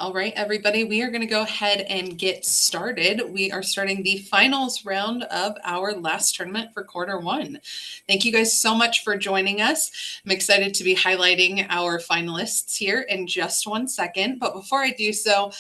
All right, everybody, we are going to go ahead and get started. We are starting the finals round of our last tournament for quarter 1. Thank you guys so much for joining us. I'm excited to be highlighting our finalists here in just 1 second. But before I do so,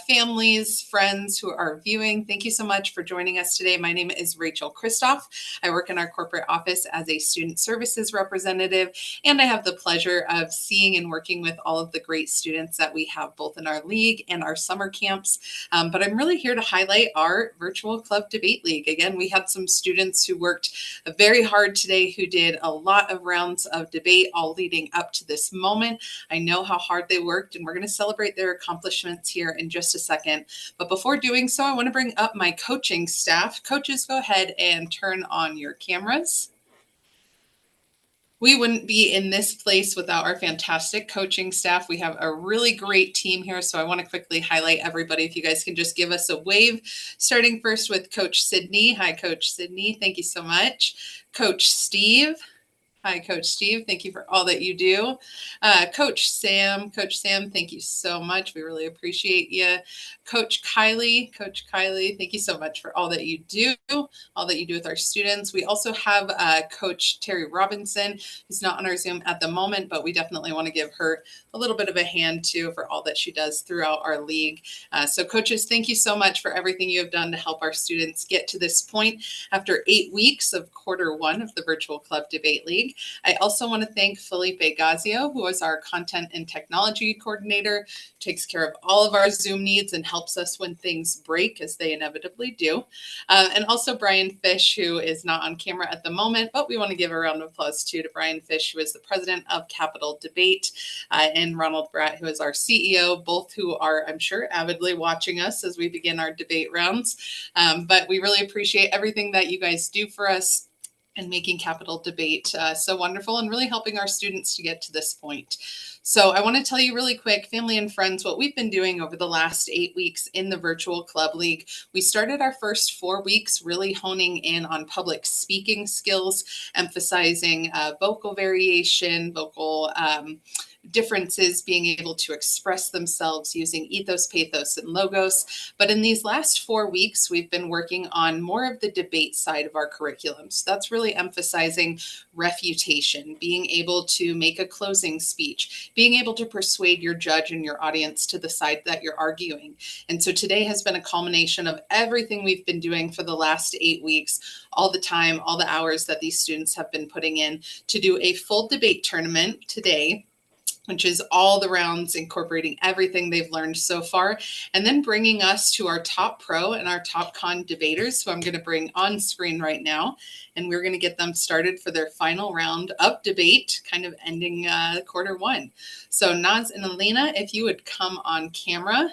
families, friends who are viewing, thank you so much for joining us today. My name is Rachel Kristoff. I work in our corporate office as a student services representative, and I have the pleasure of seeing and working with all of the great students that we have both in our league and our summer camps. But I'm really here to highlight our virtual club debate league. Again, we had some students who worked very hard today who did a lot of rounds of debate all leading up to this moment. I know how hard they worked, and we're going to celebrate their accomplishments here in just a second. But before doing so, I want to bring up my coaching staff. Coaches, go ahead and turn on your cameras. We wouldn't be in this place without our fantastic coaching staff. We have a really great team here, so I want to quickly highlight everybody. If you guys can just give us a wave, starting first with Coach Sydney. Hi, Coach Sydney. Thank you so much. Coach Steve. Hi, Coach Steve. Thank you for all that you do. Coach Sam, thank you so much. We really appreciate you. Coach Kylie, thank you so much for all that you do, with our students. We also have Coach Terry Robinson, who's not on our Zoom at the moment, but we definitely want to give her a little bit of a hand too for all that she does throughout our league. So coaches, thank you so much for everything you have done to help our students get to this point after 8 weeks of quarter 1 of the Virtual Club Debate League. I also want to thank Felipe Gazio, who is our content and technology coordinator, takes care of all of our Zoom needs and helps us when things break, as they inevitably do. And also Brian Fish, who is not on camera at the moment, but we want to give a round of applause too to Brian Fish, who is the president of Capital Debate, and Ronald Bratt, who is our CEO, both who are, I'm sure, avidly watching us as we begin our debate rounds. But we really appreciate everything that you guys do for us and making Capital Debate so wonderful and really helping our students to get to this point. So I want to tell you really quick, family and friends, what we've been doing over the last 8 weeks in the Virtual Club League. We started our first 4 weeks really honing in on public speaking skills, emphasizing vocal variation, vocal differences, being able to express themselves using ethos, pathos, and logos. But in these last 4 weeks, we've been working on more of the debate side of our curriculum. So that's really emphasizing refutation, being able to make a closing speech, being able to persuade your judge and your audience to the side that you're arguing. And so today has been a culmination of everything we've been doing for the last 8 weeks, all the time, all the hours that these students have been putting in to do a full debate tournament today, which is all the rounds incorporating everything they've learned so far, and then bringing us to our top pro and our top con debaters, who I'm going to bring on screen right now, and we're going to get them started for their final round of debate, kind of ending quarter 1. So Naz and Alina, if you would come on camera.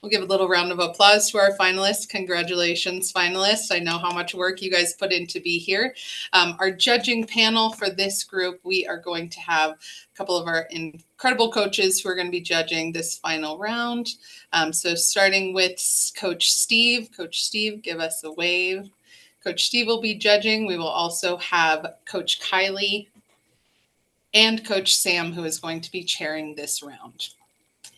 We'll give a little round of applause to our finalists. Congratulations, finalists. I know how much work you guys put in to be here. Our judging panel for this group, we are going to have a couple of our incredible coaches who are going to be judging this final round. So starting with Coach Steve. Coach Steve, give us a wave. Coach Steve will be judging. We will also have Coach Kylie and Coach Sam, who is going to be chairing this round.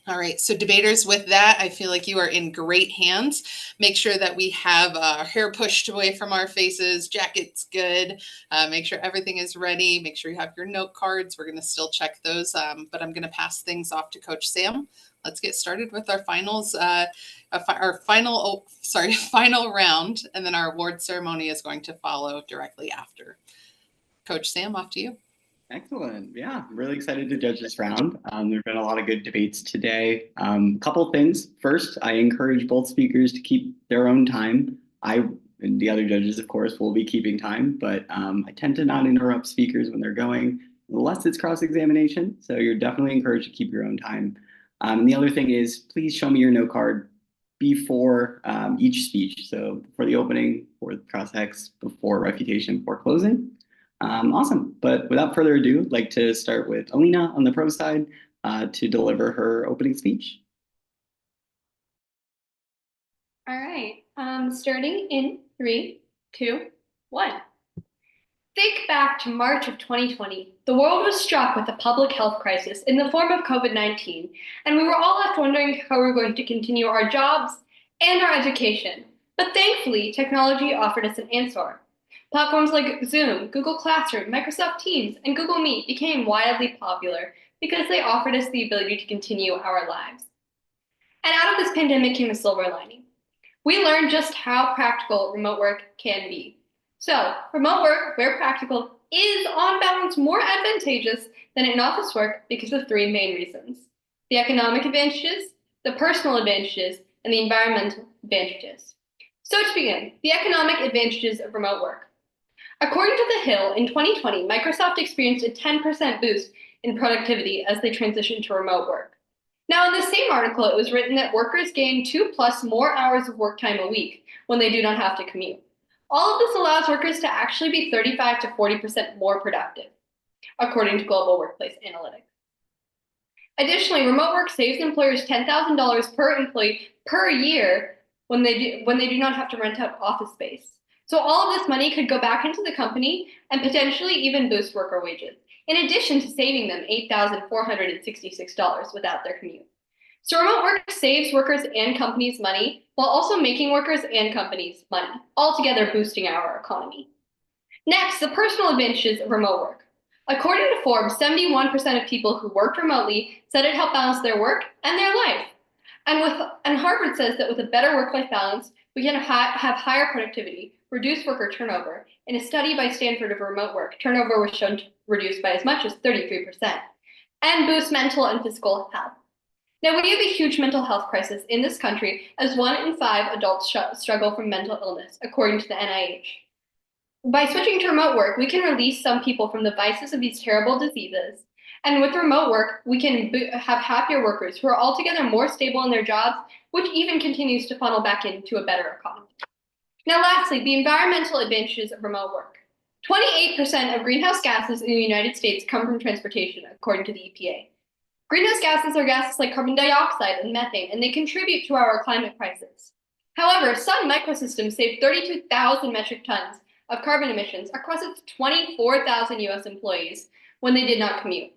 All right, so debaters, with that, I feel like you are in great hands. Make sure that we have our hair pushed away from our faces, jackets good, make sure everything is ready, make sure you have your note cards. We're gonna still check those, but I'm gonna pass things off to Coach Sam. Let's get started with our finals, final round, and then our award ceremony is going to follow directly after. Coach Sam, off to you. Excellent. Yeah, I'm really excited to judge this round. There have been a lot of good debates today. Couple things. First, I encourage both speakers to keep their own time. I and the other judges, of course, will be keeping time, but I tend to not interrupt speakers when they're going, unless it's cross-examination. So you're definitely encouraged to keep your own time. And the other thing is, please show me your note card before each speech. So for the opening, for the cross-ex, before refutation, before closing. Awesome. But without further ado, I'd like to start with Alina on the pro side to deliver her opening speech. All right. Starting in 3, 2, 1. Think back to March of 2020. The world was struck with a public health crisis in the form of COVID-19, and we were all left wondering how we were going to continue our jobs and our education. But thankfully, technology offered us an answer. Platforms like Zoom, Google Classroom, Microsoft Teams, and Google Meet became wildly popular because they offered us the ability to continue our lives. And out of this pandemic came a silver lining. We learned just how practical remote work can be. So, remote work, where practical, is on balance more advantageous than in-office work because of three main reasons: the economic advantages, the personal advantages, and the environmental advantages. So to begin, the economic advantages of remote work. According to The Hill, in 2020, Microsoft experienced a 10% boost in productivity as they transitioned to remote work. Now, in the same article, it was written that workers gain 2+ more hours of work time a week when they do not have to commute. All of this allows workers to actually be 35 to 40% more productive, according to Global Workplace Analytics. Additionally, remote work saves employers $10,000 per employee per year when they do not have to rent out office space. So all of this money could go back into the company and potentially even boost worker wages, in addition to saving them $8,466 without their commute. So remote work saves workers and companies money while also making workers and companies money, altogether boosting our economy. Next, the personal advantages of remote work. According to Forbes, 71% of people who worked remotely said it helped balance their work and their life. And Harvard says that with a better work-life balance, we can have higher productivity, reduce worker turnover. In a study by Stanford of remote work, turnover was shown to reduce by as much as 33%, and boost mental and physical health. Now, we have a huge mental health crisis in this country, as 1 in 5 adults struggle from mental illness, according to the NIH. By switching to remote work, we can release some people from the vices of these terrible diseases. And with remote work, we can have happier workers who are altogether more stable in their jobs, which even continues to funnel back into a better economy. Now, lastly, the environmental advantages of remote work. 28% of greenhouse gases in the United States come from transportation, according to the EPA. Greenhouse gases are gases like carbon dioxide and methane, and they contribute to our climate crisis. However, Sun Microsystems saved 32,000 metric tons of carbon emissions across its 24,000 US employees when they did not commute.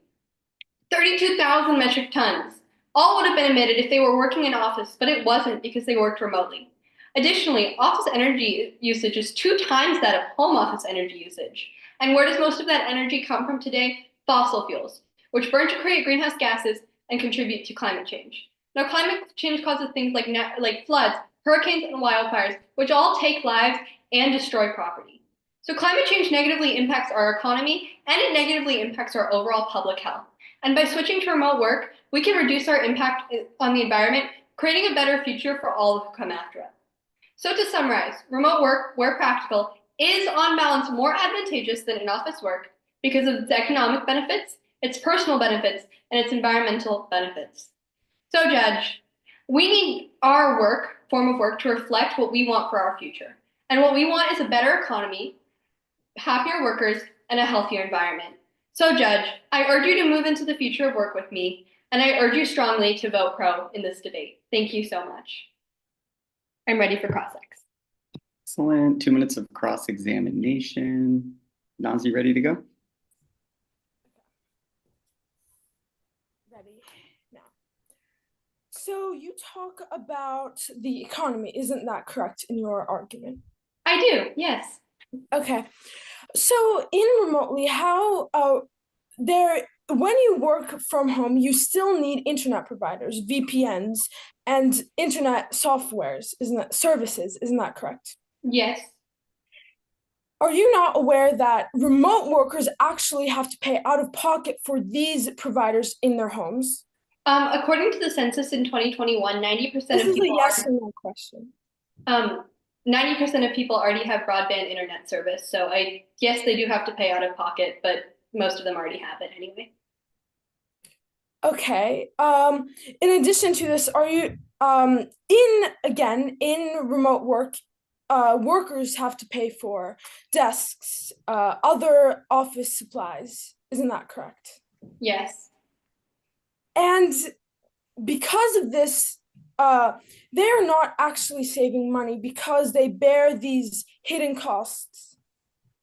32,000 metric tons. All would have been emitted if they were working in office, but it wasn't because they worked remotely. Additionally, office energy usage is 2 times that of home office energy usage. And where does most of that energy come from today? Fossil fuels, which burn to create greenhouse gases and contribute to climate change. Now, climate change causes things like floods, hurricanes, and wildfires, which all take lives and destroy property. So climate change negatively impacts our economy, and it negatively impacts our overall public health. And by switching to remote work, we can reduce our impact on the environment, creating a better future for all who come after us. So to summarize, remote work, where practical, is on balance more advantageous than in-office work because of its economic benefits, its personal benefits, and its environmental benefits. So Judge, we need our form of work to reflect what we want for our future. And what we want is a better economy, happier workers, and a healthier environment. So Judge, I urge you to move into the future of work with me, and I urge you strongly to vote pro in this debate. Thank you so much. I'm ready for cross-ex. Excellent. 2 minutes of cross-examination. Nazi, ready to go? Ready now. So you talk about the economy, isn't that correct in your argument? I do, yes. Okay. So in remotely, when you work from home, you still need internet providers, VPNs, and internet services, isn't that correct? Yes. Are you not aware that remote workers actually have to pay out of pocket for these providers in their homes? According to the census in 2021, 90% of people— This is a yes or no question. 90% of people already have broadband internet service. So yes, they do have to pay out of pocket, but most of them already have it anyway. Okay. In addition to this, are you in remote work, workers have to pay for desks, other office supplies. Isn't that correct? Yes. And because of this, they're not actually saving money because they bear these hidden costs.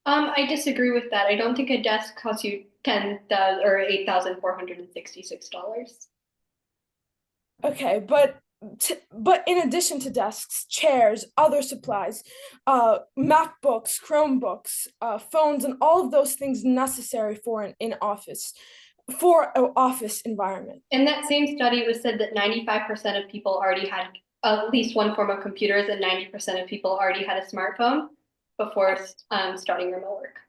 I disagree with that. I don't think a desk costs you 10,000 or $8,466. Okay, but in addition to desks, chairs, other supplies, MacBooks, Chromebooks, phones, and all of those things necessary for an office environment. In that same study, it was said that 95% of people already had at least one form of computers, and 90% of people already had a smartphone before starting remote work.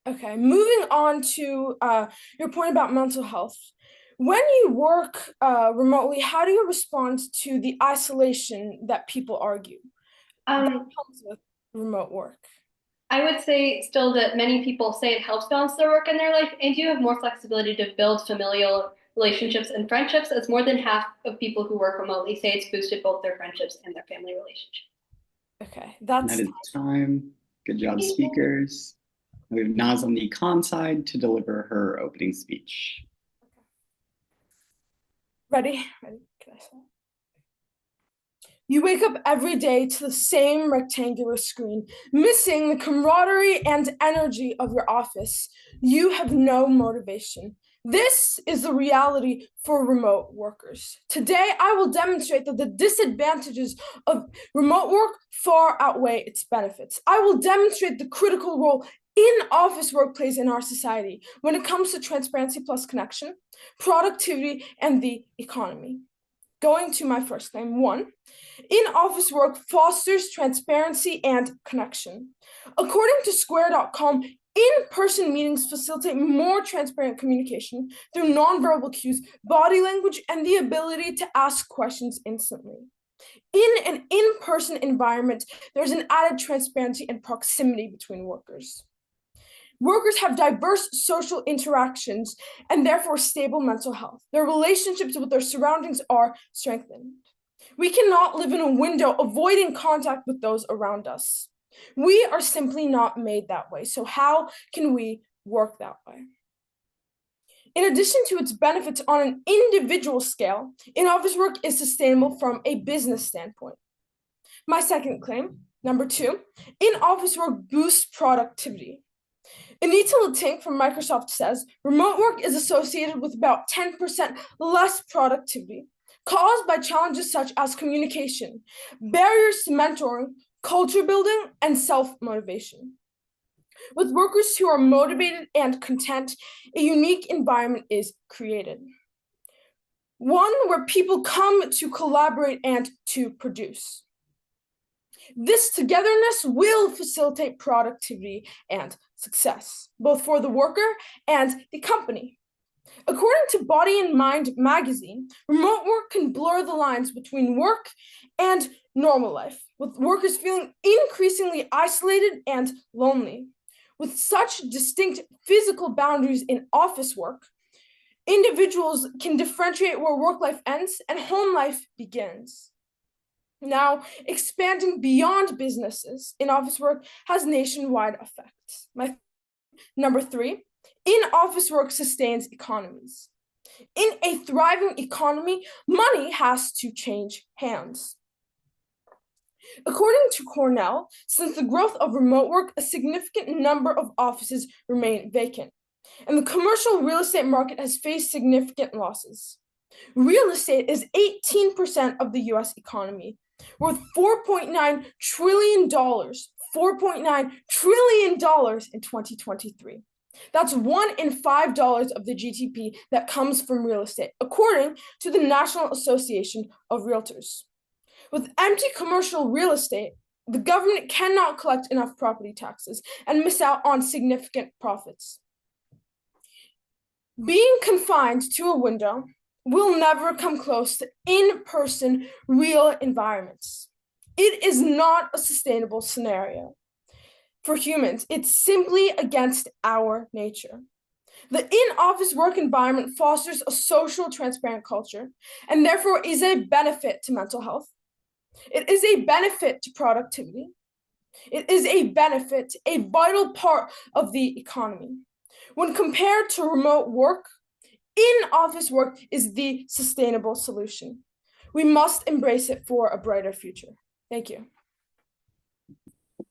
Okay. Moving on to your point about mental health. When you work remotely, how do you respond to the isolation that people argue that comes with remote work? I would say still that many people say it helps balance their work and their life, and you have more flexibility to build familial relationships and friendships, as more than half of people who work remotely say it's boosted both their friendships and their family relationships. Okay, That is time. Good job, speakers. We have Naz on the con side to deliver her opening speech. Ready? Can I start? You wake up every day to the same rectangular screen, missing the camaraderie and energy of your office. You have no motivation. This is the reality for remote workers. Today, I will demonstrate that the disadvantages of remote work far outweigh its benefits. I will demonstrate the critical role in-office work plays in our society when it comes to transparency plus connection, productivity, and the economy. Going to my first claim. 1, in-office work fosters transparency and connection. According to Square.com, in-person meetings facilitate more transparent communication through nonverbal cues, body language, and the ability to ask questions instantly. In an in-person environment, there's an added transparency and proximity between workers. Workers have diverse social interactions and therefore stable mental health. Their relationships with their surroundings are strengthened. We cannot live in a window avoiding contact with those around us. We are simply not made that way. So how can we work that way? In addition to its benefits on an individual scale, in-office work is sustainable from a business standpoint. My second claim, number 2, in-office work boosts productivity. Anita Latink from Microsoft says, remote work is associated with about 10% less productivity, caused by challenges such as communication, barriers to mentoring, culture building, and self-motivation. With workers who are motivated and content, a unique environment is created. One where people come to collaborate and to produce. This togetherness will facilitate productivity and success, both for the worker and the company. According to Body and Mind magazine, remote work can blur the lines between work and normal life, with workers feeling increasingly isolated and lonely. With such distinct physical boundaries in office work, individuals can differentiate where work life ends and home life begins. Now, expanding beyond businesses, in-office work has nationwide effects. Number 3, in-office work sustains economies. In a thriving economy, money has to change hands. According to Cornell, since the growth of remote work, a significant number of offices remain vacant, and the commercial real estate market has faced significant losses. Real estate is 18% of the US economy, worth $4.9 trillion, $4.9 trillion in 2023. That's $1 in $5 of the GDP that comes from real estate, according to the National Association of Realtors. With empty commercial real estate, the government cannot collect enough property taxes and miss out on significant profits. Being confined to a window will never come close to in-person real environments. It is not a sustainable scenario. For humans, it's simply against our nature. The in-office work environment fosters a social, transparent culture, and therefore is a benefit to mental health. It is a benefit to productivity. It is a benefit, a vital part of the economy. When compared to remote work, in-office work is the sustainable solution. We must embrace it for a brighter future. Thank you.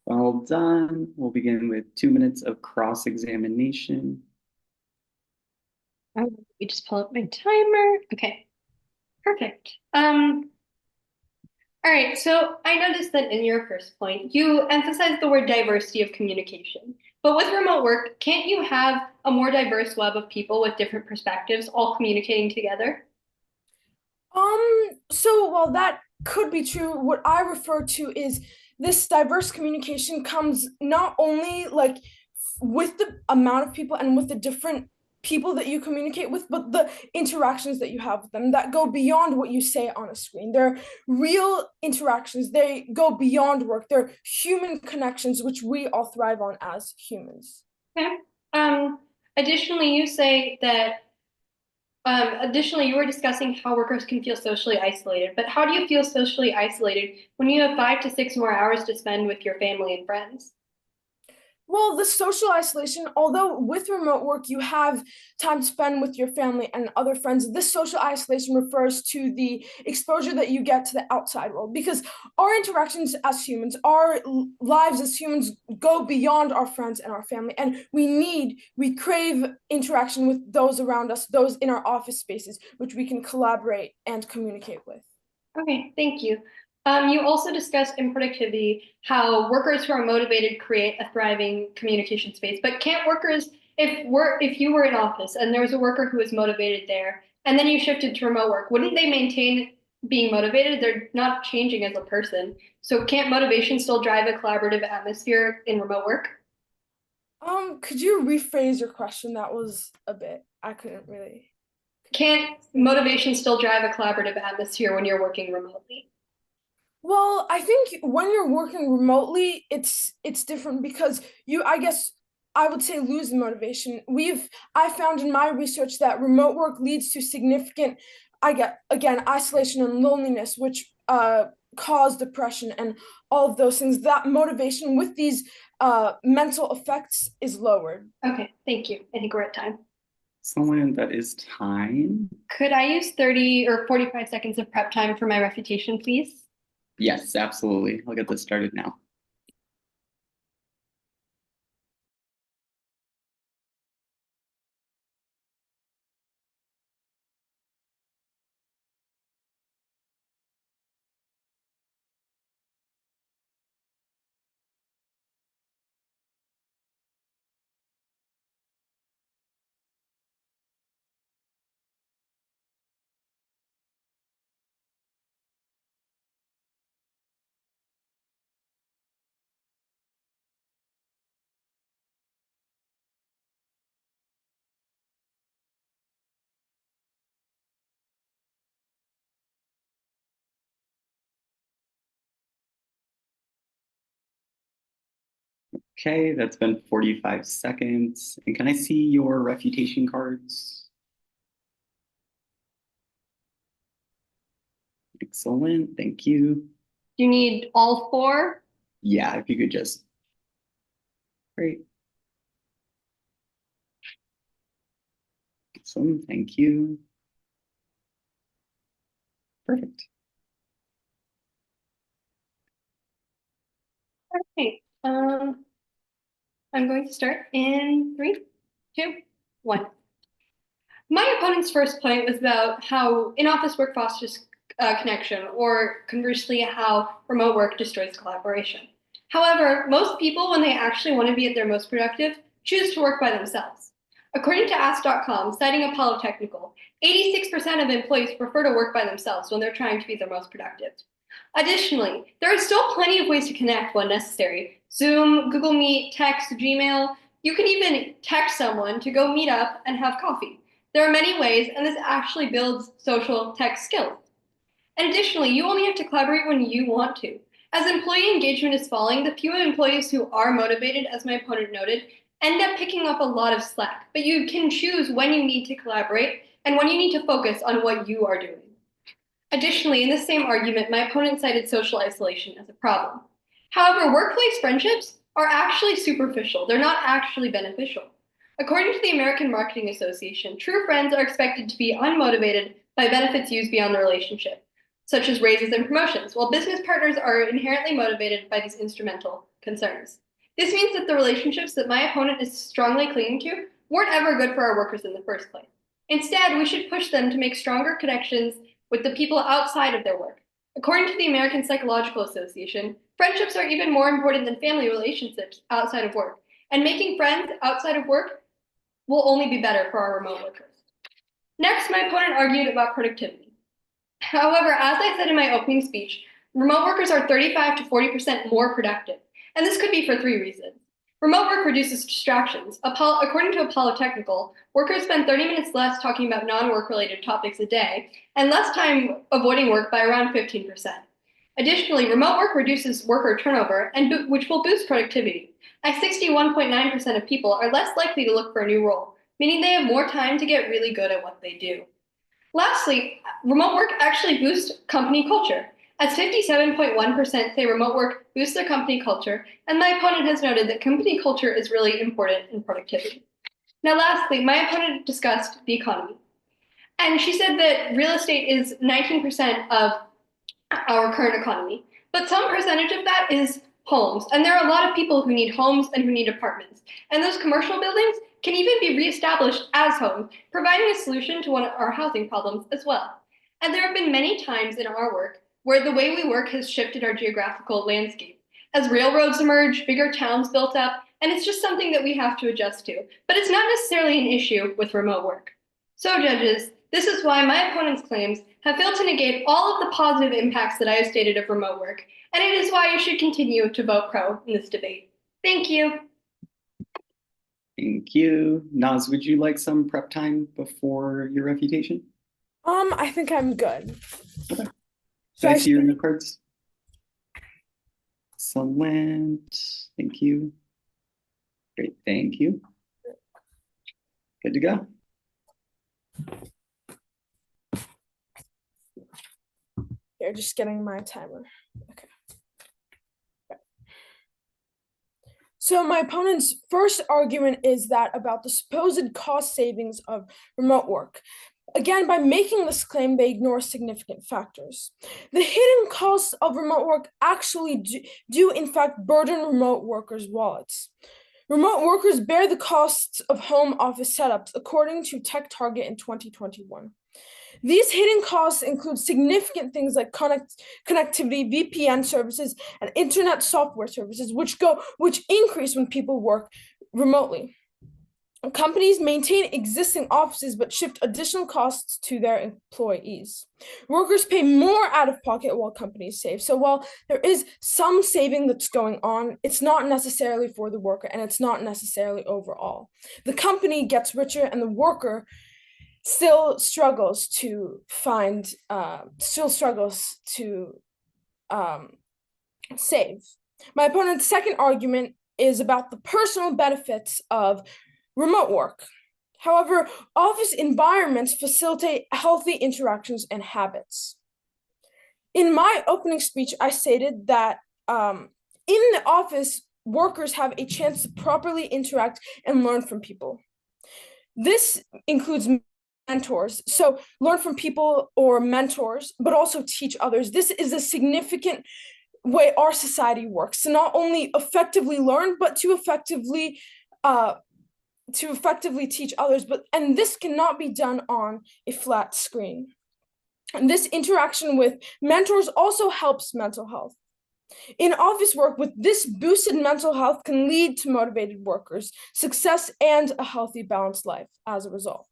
Well done. We'll begin with 2 minutes of cross-examination. Let me just pull up my timer. Okay, perfect. All right, so I noticed that in your first point, you emphasized the word diversity of communication. But with remote work, can't you have a more diverse web of people with different perspectives all communicating together? So while that could be true, what I refer to is this diverse communication comes not only like with the amount of people and with the different people that you communicate with, but the interactions that you have with them that go beyond what you say on a screen. They're real interactions. They go beyond work. They're human connections, which we all thrive on as humans. Okay. Um, additionally, you say that additionally, you were discussing how workers can feel socially isolated, but how do you feel socially isolated when you have 5 to 6 more hours to spend with your family and friends? Well, the social isolation, although with remote work you have time to spend with your family and other friends, this social isolation refers to the exposure that you get to the outside world because our interactions as humans, our lives as humans go beyond our friends and our family. And we crave interaction with those around us, those in our office spaces, which we can collaborate and communicate with. Okay, thank you. You also discussed in productivity how workers who are motivated create a thriving communication space. But can't workers, if you were in office and there was a worker who was motivated there, and then you shifted to remote work, wouldn't they maintain being motivated? They're not changing as a person. So can't motivation still drive a collaborative atmosphere in remote work? Could you rephrase your question? That was a bit, I couldn't really. Can't motivation still drive a collaborative atmosphere when you're working remotely? Well, I think when you're working remotely, it's different because you, I guess I would say, lose the motivation. I found in my research that remote work leads to significant, I get again, isolation and loneliness, which cause depression and all of those things. That motivation with these mental effects is lowered. Okay, thank you. I think we're at time. Someone that is time. Could I use 30 or 45 seconds of prep time for my refutation, please? Yes, absolutely. I'll get this started now. Okay, that's been 45 seconds. And can I see your refutation cards? Excellent, thank you. Do you need all four? Yeah, if you could just. Great. Awesome, thank you. Perfect. Okay. I'm going to start in 3, 2, 1. My opponent's first point was about how in-office work fosters connection, or conversely, how remote work destroys collaboration. However, most people, when they actually want to be at their most productive, choose to work by themselves. According to Ask.com, citing Apollo Technical, 86% of employees prefer to work by themselves when they're trying to be their most productive. Additionally, there are still plenty of ways to connect when necessary. Zoom, Google Meet, text, Gmail. You can even text someone to go meet up and have coffee. There are many ways, and this actually builds social tech skills. And additionally, you only have to collaborate when you want to. As employee engagement is falling, the few employees who are motivated, as my opponent noted, end up picking up a lot of slack. But you can choose when you need to collaborate and when you need to focus on what you are doing. Additionally, in the same argument, my opponent cited social isolation as a problem. However, workplace friendships are actually superficial. They're not actually beneficial. According to the American Marketing Association, true friends are expected to be unmotivated by benefits used beyond the relationship, such as raises and promotions, while business partners are inherently motivated by these instrumental concerns. This means that the relationships that my opponent is strongly clinging to weren't ever good for our workers in the first place. Instead, we should push them to make stronger connections with the people outside of their work. According to the American Psychological Association, friendships are even more important than family relationships outside of work, and making friends outside of work will only be better for our remote workers. Next, my opponent argued about productivity. However, as I said in my opening speech, remote workers are 35 to 40% more productive, and this could be for 3 reasons. Remote work reduces distractions. According to Apollo Technical, workers spend 30 minutes less talking about non-work related topics a day, and less time avoiding work by around 15%. Additionally, remote work reduces worker turnover, which will boost productivity, as 61.9% of people are less likely to look for a new role, meaning they have more time to get really good at what they do. Lastly, remote work actually boosts company culture, as 57.1% say remote work boosts their company culture, and my opponent has noted that company culture is really important in productivity. Now, lastly, my opponent discussed the economy, and she said that real estate is 19% of our current economy, but some percentage of that is homes, and there are a lot of people who need homes and who need apartments, and those commercial buildings can even be reestablished as homes, providing a solution to one of our housing problems as well. And there have been many times in our work where the way we work has shifted our geographical landscape. As railroads emerge, bigger towns built up, and it's just something that we have to adjust to. But it's not necessarily an issue with remote work. So, judges, this is why my opponent's claims have failed to negate all of the positive impacts that I have stated of remote work, and it is why you should continue to vote pro in this debate. Thank you. Thank you. Naz, would you like some prep time before your refutation? I think I'm good. Okay. So Can I see your note cards? Excellent. Thank you. Great. Thank you. Good to go. You're just getting my timer. Okay. So my opponent's first argument is that about the supposed cost savings of remote work. Again, by making this claim, they ignore significant factors. The hidden costs of remote work actually do in fact burden remote workers' wallets. Remote workers bear the costs of home office setups, according to TechTarget in 2021. These hidden costs include significant things like connectivity, VPN services, and internet software services, which increase when people work remotely. Companies maintain existing offices but shift additional costs to their employees. Workers pay more out of pocket while companies save. So while there is some saving that's going on, it's not necessarily for the worker, and it's not necessarily overall. The company gets richer and the worker still struggles to save. My opponent's second argument is about the personal benefits of remote work. However, office environments facilitate healthy interactions and habits. In my opening speech, I stated that in the office, workers have a chance to properly interact and learn from people. This includes mentors, so learn from people or mentors, but also teach others. This is a significant way our society works, to not only effectively learn, but to effectively teach others, and this cannot be done on a flat screen. And this interaction with mentors also helps mental health. In office work, with this boosted mental health can lead to motivated workers, success, and a healthy, balanced life as a result.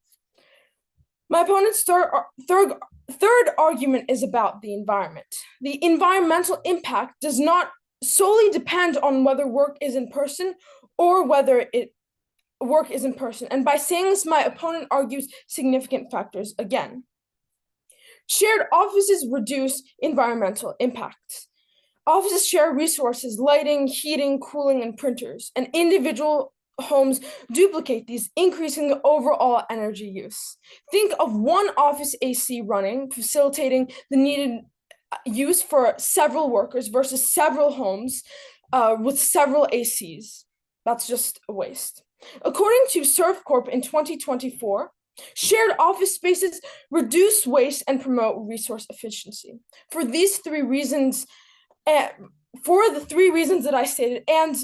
My opponent's third argument is about the environment. The environmental impact does not solely depend on whether work is in person or whether work is in person. And by saying this, my opponent argues significant factors again. Shared offices reduce environmental impacts. Offices share resources, lighting, heating, cooling, and printers, and individual homes duplicate these, increasing the overall energy use. Think of one office AC running, facilitating the needed use for several workers versus several homes with several ACs. That's just a waste. According to SurfCorp in 2024, shared office spaces reduce waste and promote resource efficiency. For these 3 reasons, for the three reasons that I stated and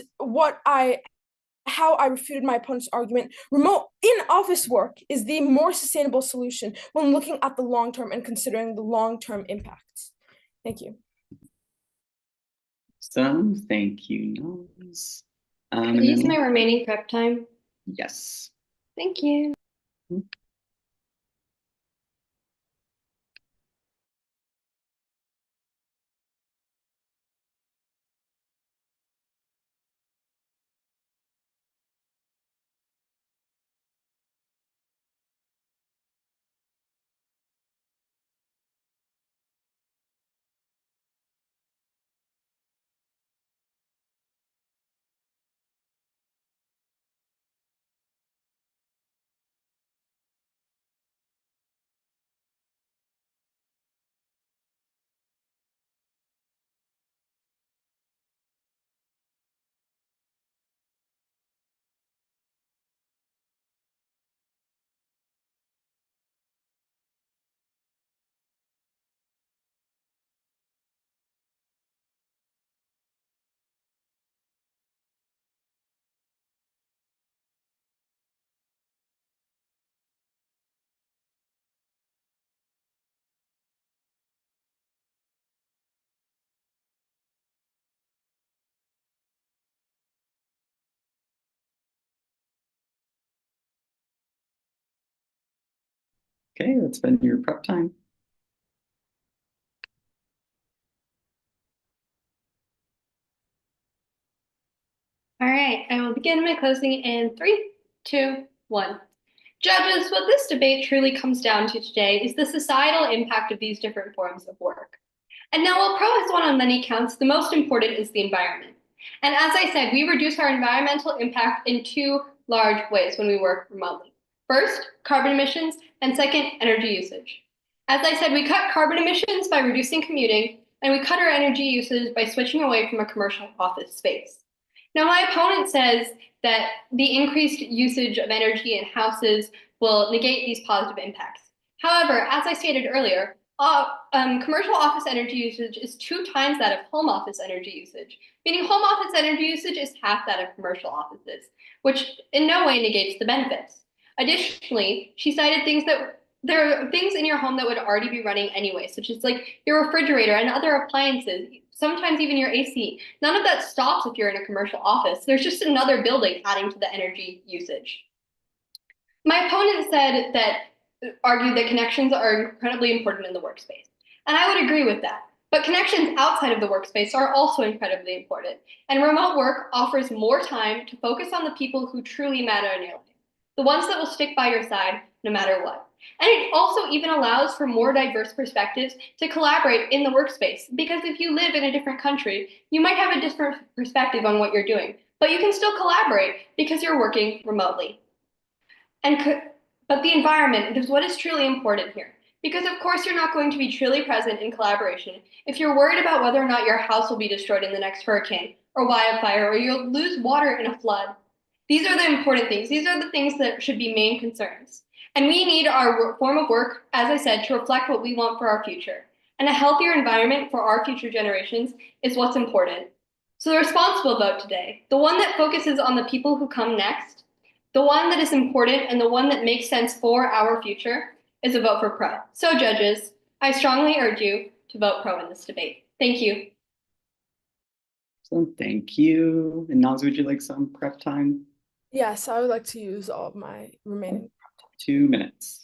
how I refuted my opponent's argument, remote in-office work is the more sustainable solution when looking at the long term and considering the long-term impacts. Thank you. Thank you, Naz. Can I use my remaining prep time? Yes. Thank you. Okay, that's been your prep time. All right, I will begin my closing in 3, 2, 1. Judges, what this debate truly comes down to today is the societal impact of these different forms of work. And now, while pro has won on many counts, the most important is the environment. And as I said, we reduce our environmental impact in 2 large ways when we work remotely. First, carbon emissions, and second, energy usage. As I said, we cut carbon emissions by reducing commuting, and we cut our energy usage by switching away from a commercial office space. Now, my opponent says that the increased usage of energy in houses will negate these positive impacts. However, as I stated earlier, commercial office energy usage is 2 times that of home office energy usage, meaning home office energy usage is half that of commercial offices, which in no way negates the benefits. Additionally, she cited things that there are things in your home that would already be running anyway, such as like your refrigerator and other appliances, sometimes even your AC. None of that stops if you're in a commercial office. There's just another building adding to the energy usage. My opponent argued that connections are incredibly important in the workspace. And I would agree with that. But connections outside of the workspace are also incredibly important. And remote work offers more time to focus on the people who truly matter in your life, the ones that will stick by your side no matter what. And it also even allows for more diverse perspectives to collaborate in the workspace. Because if you live in a different country, you might have a different perspective on what you're doing, but you can still collaborate because you're working remotely. But the environment is what is truly important here. Because of course you're not going to be truly present in collaboration if you're worried about whether or not your house will be destroyed in the next hurricane or wildfire, or you'll lose water in a flood. These are the important things. These are the things that should be main concerns. And we need our form of work, as I said, to reflect what we want for our future. And a healthier environment for our future generations is what's important. So the responsible vote today, the one that focuses on the people who come next, the one that is important and the one that makes sense for our future, is a vote for pro. So judges, I strongly urge you to vote pro in this debate. Thank you. So thank you. And Naz, would you like some prep time? Yes, I would like to use all of my remaining 2 minutes.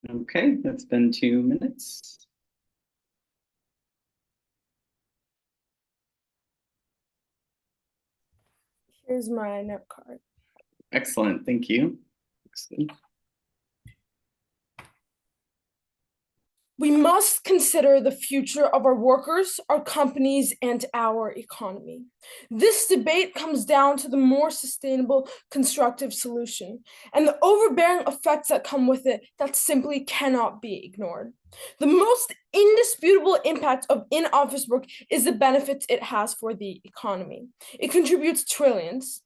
Okay, that's been 2 minutes. Here's my note card. Excellent, thank you. Excellent. We must consider the future of our workers, our companies, and our economy. This debate comes down to the more sustainable, constructive solution and the overbearing effects that come with it that simply cannot be ignored. The most indisputable impact of in-office work is the benefits it has for the economy. It contributes trillions,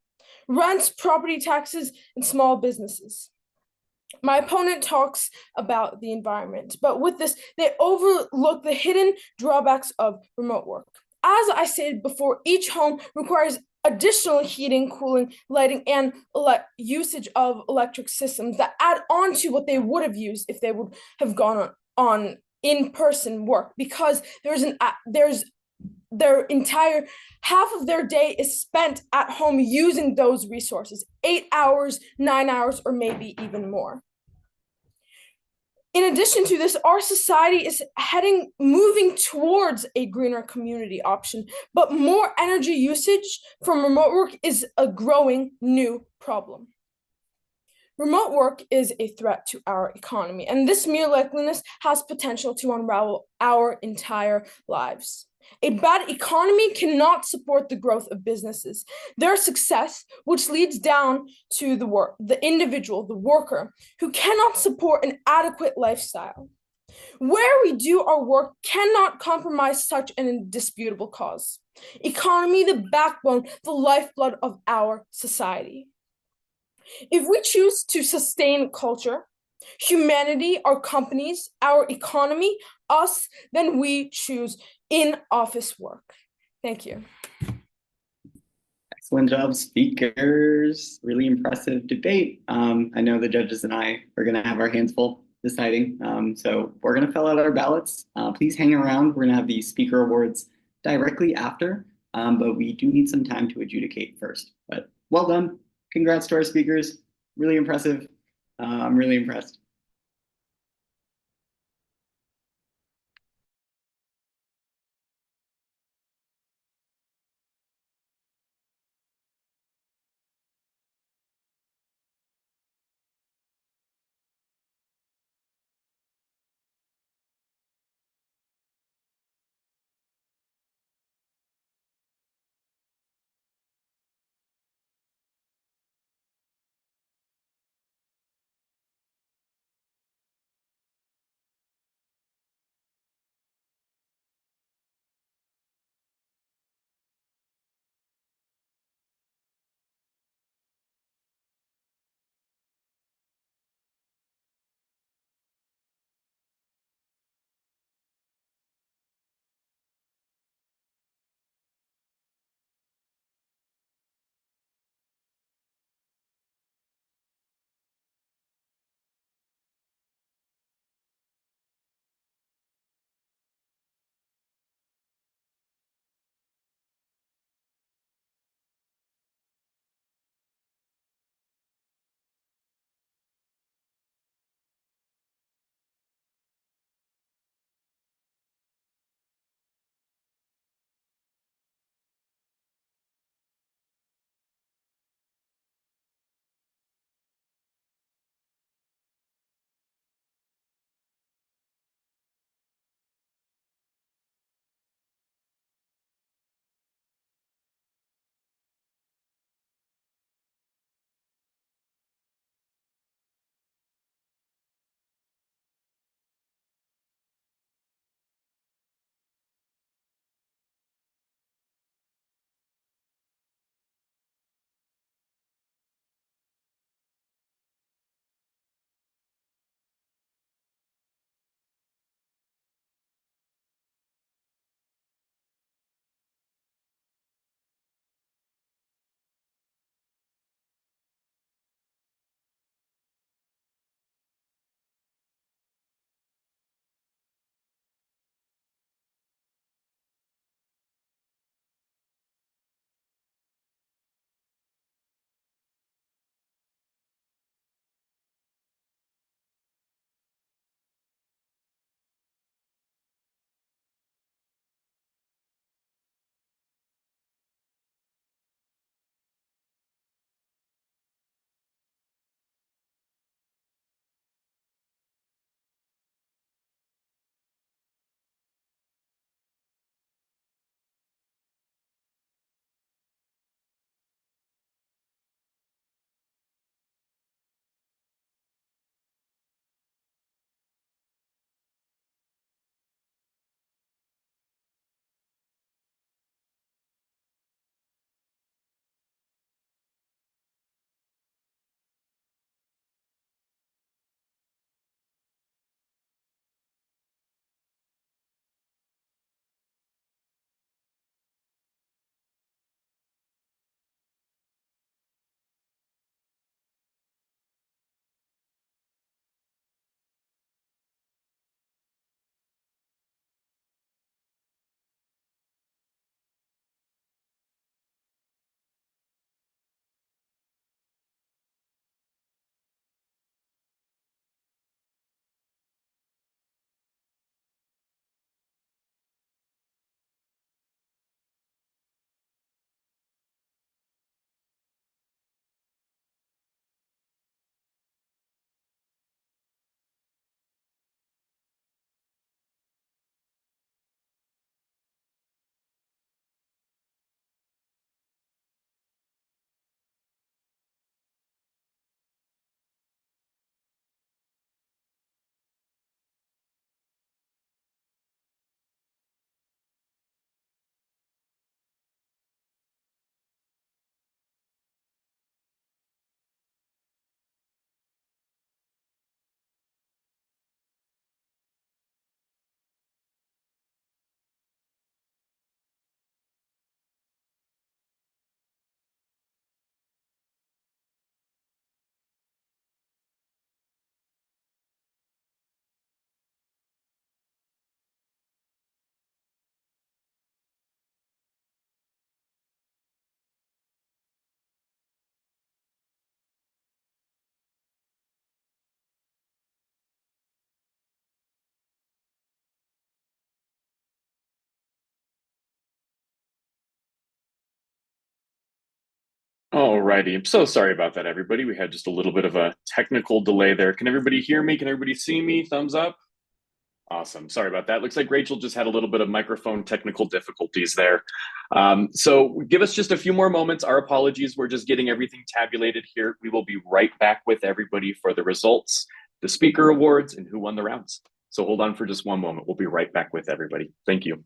rents, property taxes, and small businesses. My opponent talks about the environment, but with this, they overlook the hidden drawbacks of remote work. As I stated before, each home requires additional heating, cooling, lighting, and usage of electric systems that add on to what they would have used if they would have gone on in-person work, because there's their entire half of their day is spent at home using those resources, 8 hours, 9 hours, or maybe even more. In addition to this, our society is moving towards a greener community option, but more energy usage from remote work is a growing new problem. Remote work is a threat to our economy, and this mere likeliness has potential to unravel our entire lives. A bad economy cannot support the growth of businesses. Their success, which leads down to the individual, the worker, who cannot support an adequate lifestyle. Where we do our work cannot compromise such an indisputable cause. Economy, the backbone, the lifeblood of our society. If we choose to sustain culture, humanity, our companies, our economy, us, then we choose in-office work. Thank you. Excellent job, speakers. Really impressive debate. I know the judges and I are going to have our hands full deciding. So we're going to fill out our ballots. Please hang around. We're going to have the speaker awards directly after, but we do need some time to adjudicate first. But well done. Congrats to our speakers. Really impressive. I'm really impressed. Alrighty, I'm so sorry about that, everybody. We had just a little bit of a technical delay there. Can everybody hear me? Can everybody see me? Thumbs up. Awesome. Sorry about that. Looks like Rachel just had a little bit of microphone technical difficulties there. So give us just a few more moments. Our apologies. We're just getting everything tabulated here. We will be right back with everybody for the results, the speaker awards, and who won the rounds. So hold on for just one moment. We'll be right back with everybody. Thank you.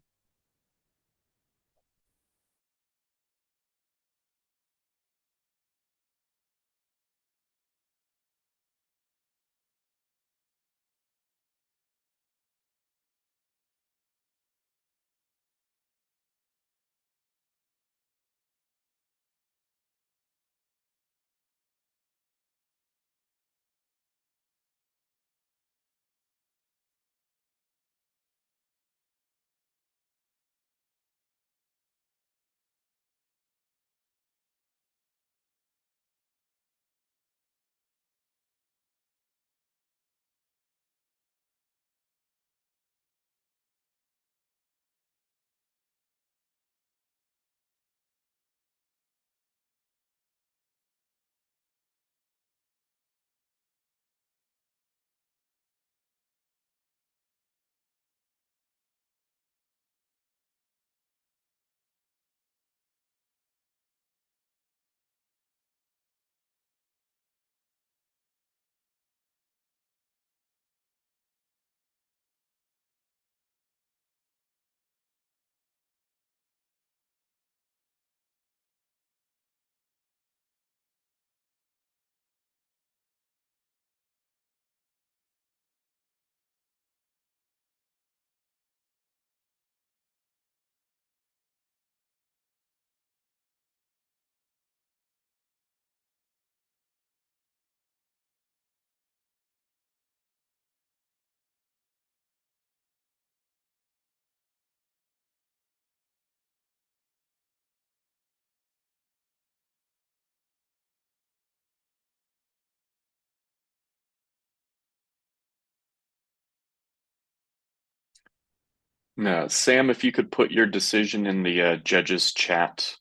Now, Sam, if you could put your decision in the judges chat,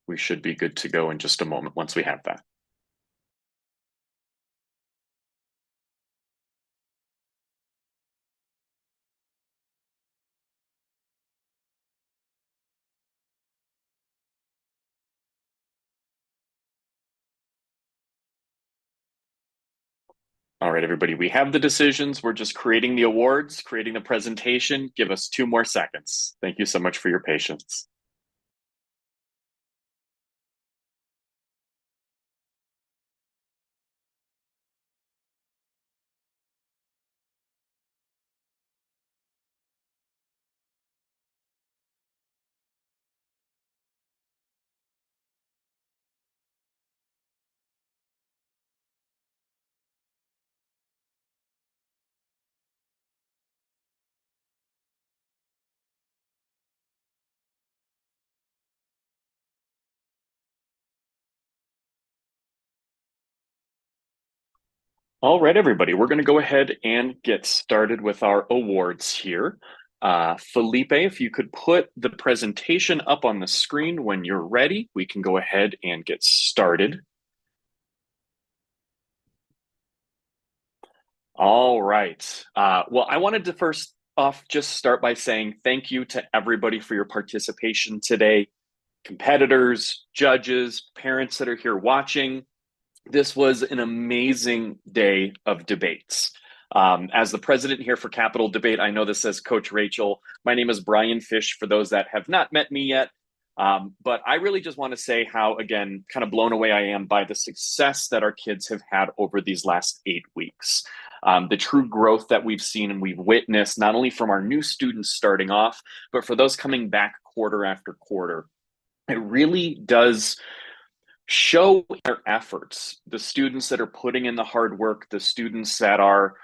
we should be good to go in just a moment once we have that. All right, everybody, we have the decisions. We're just creating the awards, creating the presentation. Give us 2 more seconds. Thank you so much for your patience. All right, everybody, we're going to go ahead and get started with our awards here. Felipe, if you could put the presentation up on the screen when you're ready, we can go ahead and get started. All right. Well, I wanted to first off just start by saying thank you to everybody for your participation today. Competitors, judges, parents that are here watching. This was an amazing day of debates. As the president here for Capital Debate, I know this says Coach Rachel. My name is Brian Fish, for those that have not met me yet. But I really just want to say how, again, kind of blown away I am by the success that our kids have had over these last 8 weeks. The true growth that we've seen and we've witnessed, not only from our new students starting off, but for those coming back quarter after quarter. It really does show their efforts, the students that are putting in the hard work, the students that are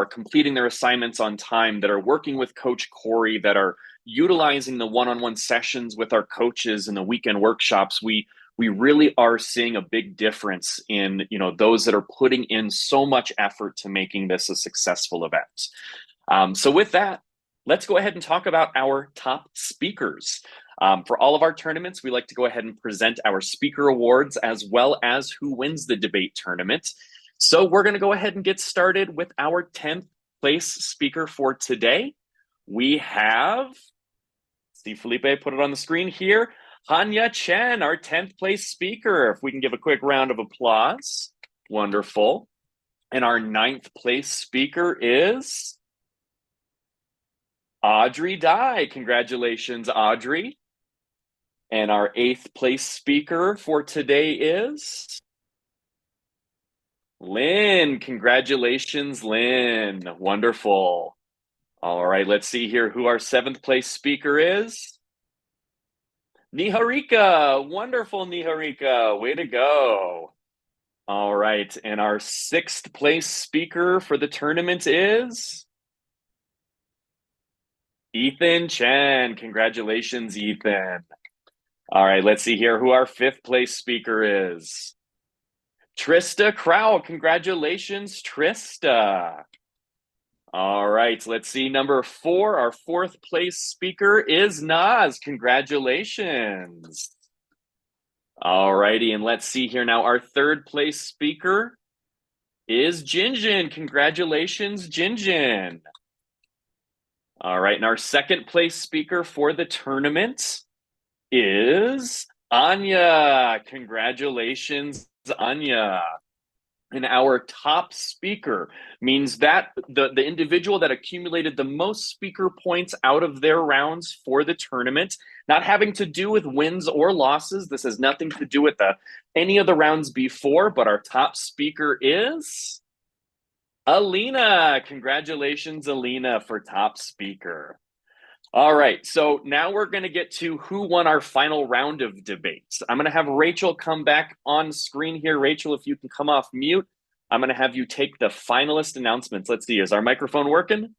completing their assignments on time, that are working with Coach Corey, that are utilizing the one-on-one sessions with our coaches and the weekend workshops. We really are seeing a big difference in, those that are putting in so much effort to making this a successful event. So with that, let's go ahead and talk about our top speakers. For all of our tournaments, we like to go ahead and present our speaker awards as well as who wins the debate tournament. So we're going to go ahead and get started with our 10th place speaker for today. We have, see Felipe put it on the screen here, Hanya Chen, our 10th place speaker. If we can give a quick round of applause. Wonderful. And our 9th place speaker is Audrey Dye. Congratulations, Audrey. And our 8th place speaker for today is Lynn. Congratulations, Lynn. Wonderful. All right, let's see here who our 7th place speaker is. Niharika. Wonderful, Niharika. Way to go. All right, and our 6th place speaker for the tournament is Ethan Chen. Congratulations, Ethan. All right, let's see here who our 5th place speaker is. Trista Crow. Congratulations, Trista. All right, let's see. Number 4, our 4th place speaker is Naz. Congratulations. All righty, and let's see here now. Our 3rd place speaker is Jinjin. Congratulations, Jinjin. All right, and our 2nd place speaker for the tournament is Anya. Congratulations, Anya. And our top speaker means that the individual that accumulated the most speaker points out of their rounds for the tournament, not having to do with wins or losses. This has nothing to do with any of the rounds before, but our top speaker is Alina. Congratulations, Alina, for top speaker. All right, so now we're going to get to who won our final round of debates. I'm going to have Rachel come back on screen here. Rachel, if you can come off mute, I'm going to have you take the finalist announcements. Let's see, is our microphone working?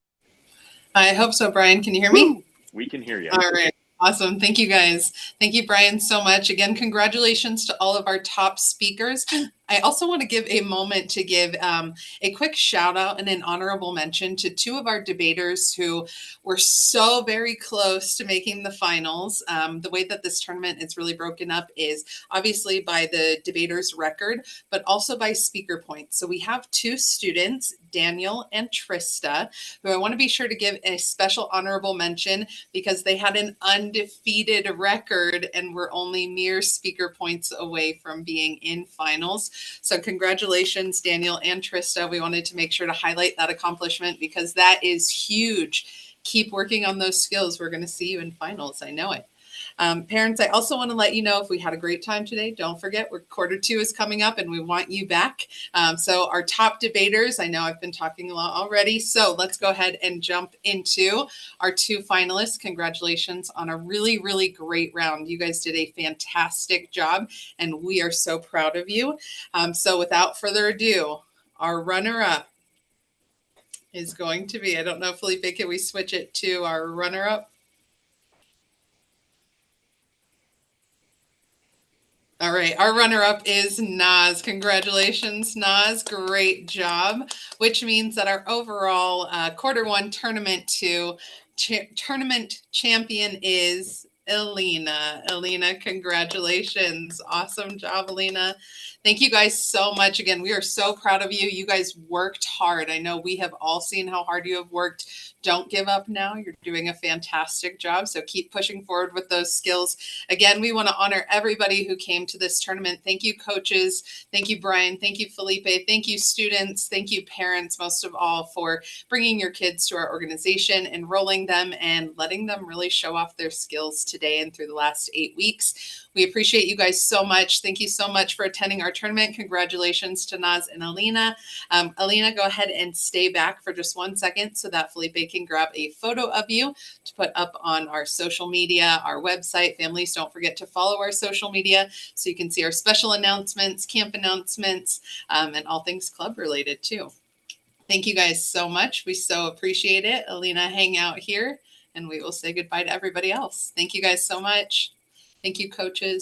I hope so, Brian. Can you hear me? We can hear you. All right. Awesome. Thank you, guys. Thank you, Brian, so much. Again, congratulations to all of our top speakers. I also want to give a moment to give a quick shout out and an honorable mention to 2 of our debaters who were so very close to making the finals. The way that this tournament is really broken up is obviously by the debaters' record, but also by speaker points. So we have 2 students, Daniel and Trista, who I want to be sure to give a special honorable mention because they had an undefeated record and were only mere speaker points away from being in finals. So congratulations, Daniel and Trista. We wanted to make sure to highlight that accomplishment because that is huge. Keep working on those skills. We're going to see you in finals. I know it. Parents, I also want to let you know if we had a great time today, don't forget quarter 2 is coming up and we want you back. So our top debaters, I know I've been talking a lot already, so let's go ahead and jump into our 2 finalists. Congratulations on a really, really great round. You guys did a fantastic job and we are so proud of you. So without further ado, our runner-up is going to be, I don't know, Felipe, can we switch it to our runner-up? All right, our runner-up is Naz. Congratulations, Naz. Great job, which means that our overall quarter 1 tournament tournament champion is Alina. Alina, congratulations. Awesome job, Alina. Thank you guys so much. Again, we are so proud of you. You guys worked hard. I know we have all seen how hard you have worked. Don't give up now. You're doing a fantastic job. So keep pushing forward with those skills. Again, we want to honor everybody who came to this tournament. Thank you, coaches. Thank you, Brian. Thank you, Felipe. Thank you, students. Thank you, parents, most of all, for bringing your kids to our organization, enrolling them, and letting them really show off their skills today and through the last 8 weeks. We appreciate you guys so much. Thank you so much for attending our tournament. Congratulations to Naz and Alina. Alina, go ahead and stay back for just 1 second so that Felipe can grab a photo of you to put up on our social media, our website. Families, don't forget to follow our social media so you can see our special announcements, camp announcements, and all things club related too. Thank you guys so much. We so appreciate it. Alina, hang out here and we will say goodbye to everybody else. Thank you guys so much. Thank you, coaches.